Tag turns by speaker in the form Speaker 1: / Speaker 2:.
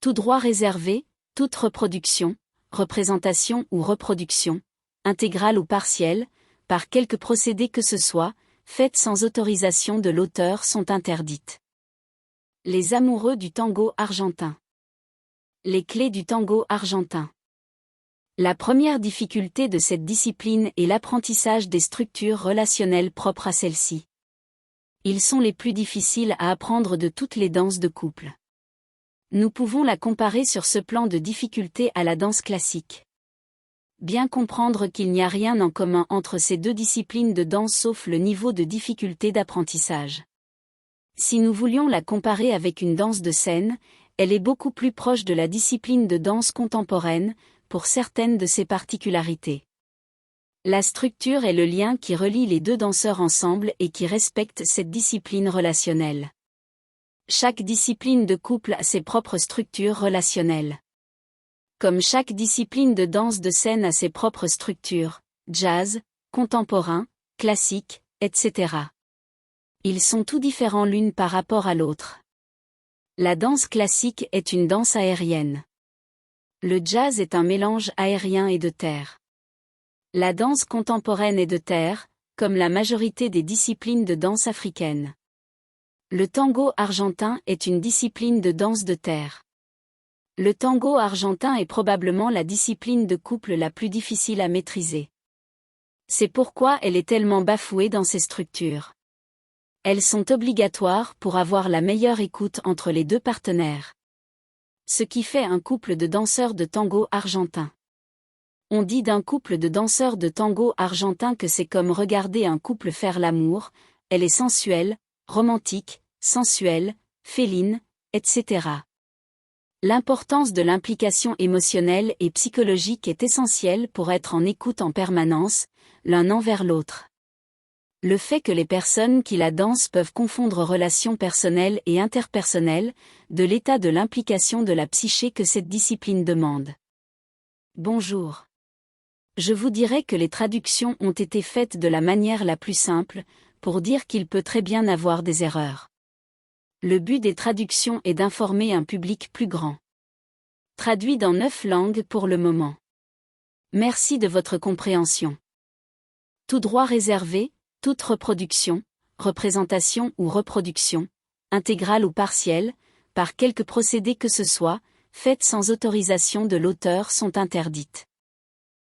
Speaker 1: Tout droit réservé, toute reproduction, représentation ou reproduction, intégrale ou partielle, par quelque procédé que ce soit, faites sans autorisation de l'auteur sont interdites. Les amoureux du tango argentin. Les clés du tango argentin. La première difficulté de cette discipline est l'apprentissage des structures relationnelles propres à celle-ci. Ils sont les plus difficiles à apprendre de toutes les danses de couple. Nous pouvons la comparer sur ce plan de difficulté à la danse classique. Bien comprendre qu'il n'y a rien en commun entre ces deux disciplines de danse sauf le niveau de difficulté d'apprentissage. Si nous voulions la comparer avec une danse de scène, elle est beaucoup plus proche de la discipline de danse contemporaine, pour certaines de ses particularités. La structure est le lien qui relie les deux danseurs ensemble et qui respecte cette discipline relationnelle. Chaque discipline de couple a ses propres structures relationnelles. Comme chaque discipline de danse de scène a ses propres structures, jazz, contemporain, classique, etc. Ils sont tout différents l'une par rapport à l'autre. La danse classique est une danse aérienne. Le jazz est un mélange aérien et de terre. La danse contemporaine est de terre, comme la majorité des disciplines de danse africaines. Le tango argentin est une discipline de danse de terre. Le tango argentin est probablement la discipline de couple la plus difficile à maîtriser. C'est pourquoi elle est tellement bafouée dans ses structures. Elles sont obligatoires pour avoir la meilleure écoute entre les deux partenaires. Ce qui fait un couple de danseurs de tango argentin. On dit d'un couple de danseurs de tango argentin que c'est comme regarder un couple faire l'amour, elle est sensuelle, romantique, sensuelle, féline, etc. L'importance de l'implication émotionnelle et psychologique est essentielle pour être en écoute en permanence, l'un envers l'autre. Le fait que les personnes qui la dansent peuvent confondre relations personnelles et interpersonnelles, de l'état de l'implication de la psyché que cette discipline demande. Bonjour. Je vous dirais que les traductions ont été faites de la manière la plus simple, pour dire qu'il peut très bien avoir des erreurs. Le but des traductions est d'informer un public plus grand. Traduit dans 9 langues pour le moment. Merci de votre compréhension. Tout droit réservé, toute reproduction, représentation ou reproduction, intégrale ou partielle, par quelque procédé que ce soit, faites sans autorisation de l'auteur sont interdites.